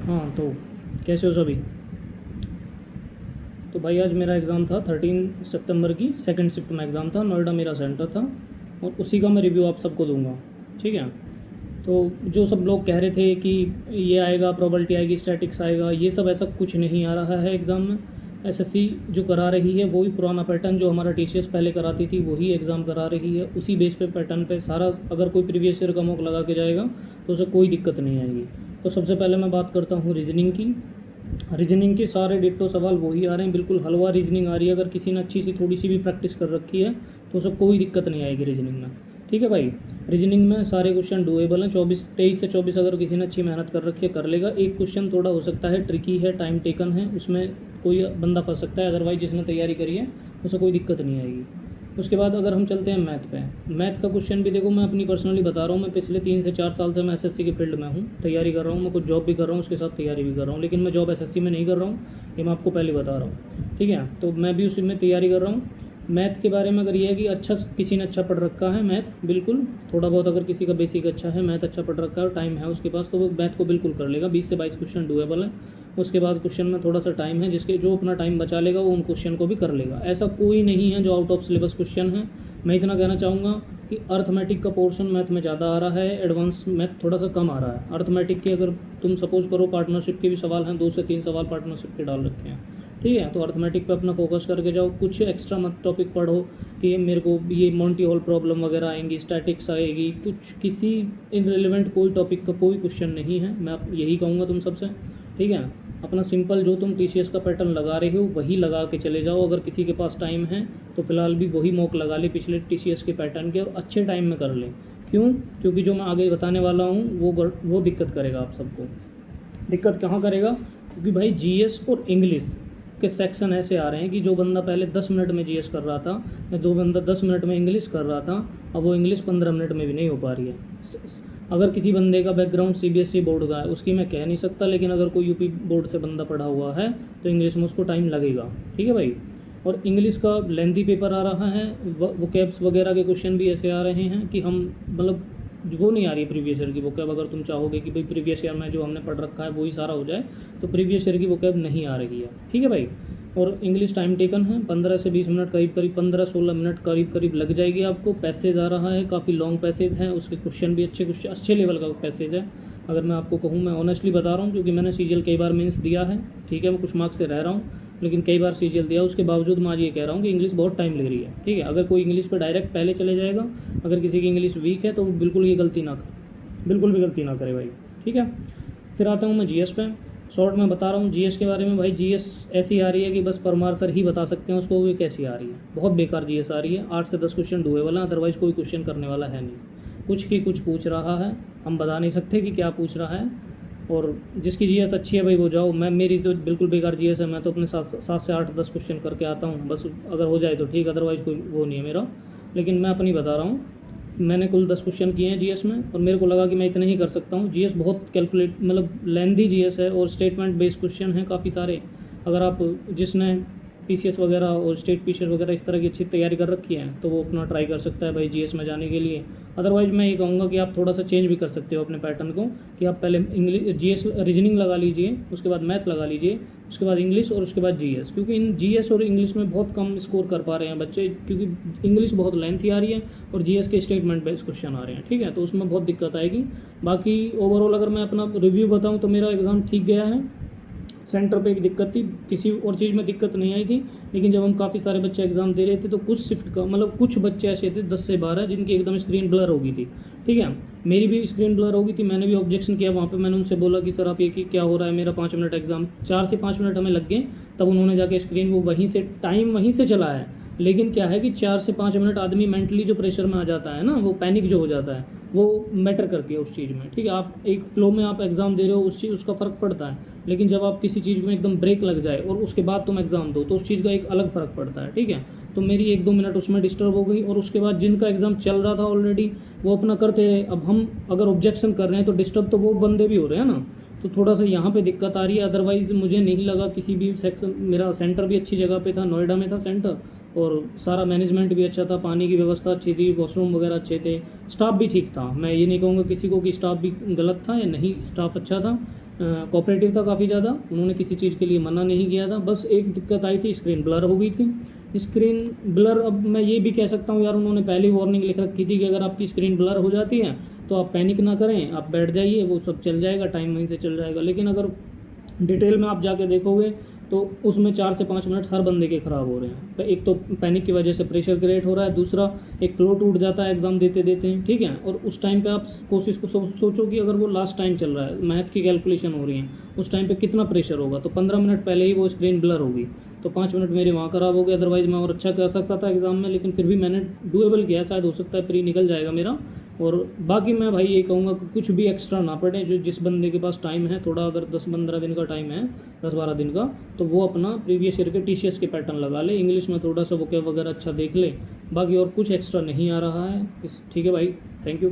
हाँ, तो कैसे हो सभी? तो भाई आज मेरा एग्ज़ाम था 13 सितंबर की, सेकंड शिफ्ट में एग्ज़ाम था, नोएडा मेरा सेंटर था और उसी का मैं रिव्यू आप सबको दूंगा। ठीक है। तो जो सब लोग कह रहे थे कि ये आएगा, प्रोबेबिलिटी आएगी, स्टैटिक्स आएगा, ये सब ऐसा कुछ नहीं आ रहा है एग्ज़ाम में। एसएससी जो करा रही है वही पुराना पैटर्न जो हमारा टीसीएस पहले कराती थी वही एग्ज़ाम करा रही है, उसी बेस पे पैटर्न पे सारा। अगर कोई प्रीवियस ईयर का मॉक लगा के जाएगा तो उसे कोई दिक्कत नहीं आएगी। तो सबसे पहले मैं बात करता हूँ रीजनिंग की। रीजनिंग के सारे डिट्टो सवाल वही आ रहे हैं, बिल्कुल हलवा रीजनिंग आ रही है। अगर किसी ने अच्छी सी थोड़ी सी भी प्रैक्टिस कर रखी है तो उसे कोई दिक्कत नहीं आएगी रीजनिंग में। ठीक है भाई। रीजनिंग में सारे क्वेश्चन डूएबल हैं। 23 से 24 अगर किसी ने अच्छी मेहनत कर रखी है कर लेगा। एक क्वेश्चन थोड़ा हो सकता है ट्रिकी है, टाइम टेकन है, उसमें कोई बंदा फंस सकता है, अदरवाइज जिसने तैयारी करी है उसे कोई दिक्कत नहीं आएगी। उसके बाद अगर हम चलते हैं मैथ पे, मैथ का क्वेश्चन भी देखो, मैं अपनी पर्सनली बता रहा हूँ, मैं पिछले 3 से 4 साल से मैं एसएससी के फील्ड में हूँ, तैयारी कर रहा हूँ, मैं कुछ जॉब भी कर रहा हूँ, उसके साथ तैयारी भी कर रहा हूँ, लेकिन मैं जॉब एसएससी में नहीं कर रहा हूँ, ये मैं आपको पहले बता रहा हूँ। ठीक है। तो मैं भी उसी में तैयारी कर रहा हूँ। मैथ के बारे में अगर ये है कि अच्छा किसी ने अच्छा पढ़ रखा है मैथ, बिल्कुल थोड़ा बहुत अगर किसी का बेसिक अच्छा है, मैथ अच्छा पढ़ रखा है और टाइम है उसके पास, तो वो मैथ को बिल्कुल कर लेगा। 20 से 22 क्वेश्चन डूएबल है। उसके बाद क्वेश्चन में थोड़ा सा टाइम है, जिसके जो अपना टाइम बचा लेगा वो उन क्वेश्चन को भी कर लेगा। ऐसा कोई नहीं है जो आउट ऑफ सिलेबस क्वेश्चन है। मैं इतना कहना चाहूँगा कि अर्थमेटिक का पोर्शन मैथ में ज़्यादा आ रहा है, एडवांस मैथ थोड़ा सा कम आ रहा है। अर्थमेटिक के अगर तुम सपोज करो पार्टनरशिप के भी सवाल हैं, 2 से 3 सवाल पार्टनरशिप के डाल रखे हैं। ठीक है। तो अर्थमेटिक पे अपना फोकस करके जाओ, कुछ एक्स्ट्रा मत टॉपिक पढ़ो कि मेरे को ये मोंटी हॉल प्रॉब्लम वगैरह आएंगी, स्टैटिक्स आएगी, कुछ किसी इनरिलेवेंट कोई टॉपिक का कोई क्वेश्चन नहीं है। मैं यही कहूँगा तुम सबसे। ठीक है। अपना सिंपल जो तुम टीसीएस का पैटर्न लगा रहे हो वही लगा के चले जाओ। अगर किसी के पास टाइम है तो फिलहाल भी वही मॉक लगा ले पिछले टीसीएस के पैटर्न के, और अच्छे टाइम में कर लें। क्यों? क्योंकि जो मैं आगे बताने वाला हूँ वो दिक्कत करेगा आप सबको। दिक्कत कहाँ करेगा? क्योंकि भाई जीएस और इंग्लिश के सेक्शन ऐसे आ रहे हैं कि जो बंदा पहले 10 मिनट में जीएस कर रहा था या जो बंदा 10 मिनट में इंग्लिश कर रहा था, अब वो इंग्लिश 15 मिनट में भी नहीं हो पा रही है। अगर किसी बंदे का बैकग्राउंड सीबीएसई बोर्ड का है उसकी मैं कह नहीं सकता, लेकिन अगर कोई यूपी बोर्ड से बंदा पढ़ा हुआ है तो इंग्लिश में उसको टाइम लगेगा। ठीक है भाई। और इंग्लिश का लेंथी पेपर आ रहा है, वोकैब्स वगैरह के क्वेश्चन भी ऐसे आ रहे हैं कि हम मतलब वो नहीं आ रही है प्रीवियस ईयर की वोकैब। अगर तुम चाहोगे कि भाई प्रीवियस ईयर में जो हमने पढ़ रखा है वही सारा हो जाए तो प्रीवियस ईयर की वोकैब नहीं आ रही है। ठीक है भाई। और इंग्लिश टाइम टेकन है, 15 से 20 मिनट करीब करीब 15-16 मिनट करीब करीब लग जाएगी आपको। पैसेज आ रहा है, काफ़ी लॉन्ग पैसेज है, उसके क्वेश्चन भी अच्छे लेवल का पैसेज है। अगर मैं आपको कहूँ, मैं ऑनेस्टली बता रहा हूँ क्योंकि मैंने सीजीएल कई बार मेंस दिया है। ठीक है। मैं कुछ मार्क्स से रह रहा हूँ लेकिन कई बार सीजीएल दिया, उसके बावजूद मैं आज ये कह रहा हूँ कि इंग्लिश बहुत टाइम ले रही है। ठीक है। अगर कोई इंग्लिश पर डायरेक्ट पहले चले जाएगा, अगर किसी की इंग्लिश वीक है तो बिल्कुल ये गलती ना करे, बिल्कुल भी गलती ना करे भाई। ठीक है। फिर आता हूँ मैं जीएस पे। शॉर्ट में बता रहा हूँ जीएस के बारे में। भाई जीएस ऐसी आ रही है कि बस परमार सर ही बता सकते हैं उसको, वो कैसी आ रही है। बहुत बेकार जीएस आ रही है। 8 से 10 क्वेश्चन डूएबल हैं, अदरवाइज़ कोई क्वेश्चन करने वाला है नहीं। कुछ की कुछ पूछ रहा है, हम बता नहीं सकते कि क्या पूछ रहा है। और जिसकी जीएस अच्छी है भाई वो जाओ। मेरी तो बिल्कुल बेकार जीएस है, मैं तो अपने 7 से 8-10 क्वेश्चन करके आता हूँ बस। अगर हो जाए तो ठीक, अदरवाइज़ कोई वो नहीं है मेरा। लेकिन मैं अपनी बता रहा हूँ, मैंने कुल 10 क्वेश्चन किए हैं जीएस में और मेरे को लगा कि मैं इतने ही कर सकता हूँ। जीएस बहुत कैलकुलेट मतलब लेंथी जीएस है और स्टेटमेंट बेस्ड क्वेश्चन हैं काफ़ी सारे। अगर आप जिसने पीसीएस वगैरह और स्टेट पीसीएस वगैरह इस तरह की अच्छी तैयारी कर रखी है तो वो अपना ट्राई कर सकता है भाई जीएस में जाने के लिए। अदरवाइज़ मैं ये कहूँगा कि आप थोड़ा सा चेंज भी कर सकते हो अपने पैटर्न को, कि आप पहले इंग्लिश जीएस रीजनिंग लगा लीजिए, उसके बाद मैथ लगा लीजिए, उसके बाद इंग्लिश और उसके बाद जीएस। क्योंकि इन जीएस और इंग्लिश में बहुत कम स्कोर कर पा रहे हैं बच्चे, क्योंकि इंग्लिश बहुत लेंथी आ रही है और जीएस के स्टेटमेंट बेस्ड क्वेश्चन आ रहे हैं। ठीक है। तो उसमें बहुत दिक्कत आएगी। बाकी ओवरऑल अगर मैं अपना रिव्यू बताऊँ तो मेरा एग्ज़ाम ठीक गया है। सेंटर पे एक दिक्कत थी, किसी और चीज़ में दिक्कत नहीं आई थी, लेकिन जब हम काफ़ी सारे बच्चे एग्ज़ाम दे रहे थे तो कुछ शिफ्ट का मतलब कुछ बच्चे ऐसे थे 10 से 12 जिनकी एकदम स्क्रीन ब्लर हो गई थी। ठीक है। मेरी भी स्क्रीन ब्लर हो गई थी, मैंने भी ऑब्जेक्शन किया वहाँ पे। मैंने उनसे बोला कि सर आप ये कि क्या हो रहा है, मेरा 5 मिनट एग्ज़ाम, 4 से 5 मिनट हमें लग गए। तब उन्होंने जाके स्क्रीन वो वहीं से टाइम वहीं से चला है। लेकिन क्या है कि 4 से 5 मिनट आदमी मेंटली जो प्रेशर में आ जाता है ना, वो पैनिक जो हो जाता है, वो मैटर करती है उस चीज़ में। ठीक है। आप एक फ्लो में आप एग्ज़ाम दे रहे हो, उसका फ़र्क पड़ता है। लेकिन जब आप किसी चीज़ में एकदम ब्रेक लग जाए और उसके बाद तुम एग्ज़ाम दो तो उस चीज़ का एक अलग फ़र्क पड़ता है। ठीक है। तो मेरी 1-2 मिनट उसमें डिस्टर्ब हो गई और उसके बाद जिनका एग्ज़ाम चल रहा था ऑलरेडी वो अपना करते रहे। अब हम अगर ऑब्जेक्शन कर रहे हैं तो डिस्टर्ब तो वो बंदे भी हो रहे हैं ना, तो थोड़ा सा यहाँ पे दिक्कत आ रही है। अदरवाइज़ मुझे नहीं लगा किसी भी सेक्शन, मेरा सेंटर भी अच्छी जगह पे था, नोएडा में था सेंटर, और सारा मैनेजमेंट भी अच्छा था, पानी की व्यवस्था अच्छी थी, वॉशरूम वगैरह अच्छे थे, स्टाफ भी ठीक था। मैं ये नहीं कहूँगा किसी को कि स्टाफ भी गलत था या नहीं, स्टाफ अच्छा था। कोऑपरेटिव था काफ़ी ज़्यादा, उन्होंने किसी चीज़ के लिए मना नहीं किया था। बस एक दिक्कत आई थी, स्क्रीन ब्लर हो गई थी। स्क्रीन ब्लर, अब मैं ये भी कह सकता हूँ यार, उन्होंने पहले वार्निंग लिख रखी थी कि अगर आपकी स्क्रीन ब्लर हो जाती है तो आप पैनिक ना करें, आप बैठ जाइए, वो सब चल जाएगा, टाइम वहीं से चल जाएगा। लेकिन अगर डिटेल में आप जाके देखोगे तो उसमें 4 से 5 मिनट हर बंदे के ख़राब हो रहे हैं। तो एक तो पैनिक की वजह से प्रेशर क्रिएट हो रहा है, दूसरा एक फ्लो टूट जाता है एग्ज़ाम देते देते, ठीक है। और उस टाइम पे आप कोशिश को सोचो कि अगर वो लास्ट टाइम चल रहा है, मैथ की कैलकुलेशन हो रही है, उस टाइम पे कितना प्रेशर होगा। तो 15 मिनट पहले ही वो स्क्रीन ब्लर होगी, तो 5 मिनट मेरे वहाँ ख़राब हो गए। अदरवाइज़ मैं और अच्छा कर सकता था एग्ज़ाम में, लेकिन फिर भी मैंने डूएबल किया, शायद हो सकता है प्री निकल जाएगा मेरा। और बाकी मैं भाई ये कहूँगा कि कुछ भी एक्स्ट्रा ना पड़े, जो जिस बंदे के पास टाइम है थोड़ा, अगर 10-15 दिन का टाइम है, 10-12 दिन का, तो वो अपना प्रीवियस ईयर के टीसीएस के पैटर्न लगा ले, इंग्लिश में थोड़ा सा वोकैब वगैरह अच्छा देख ले। बाकी और कुछ एक्स्ट्रा नहीं आ रहा है ठीक है भाई, थैंक यू।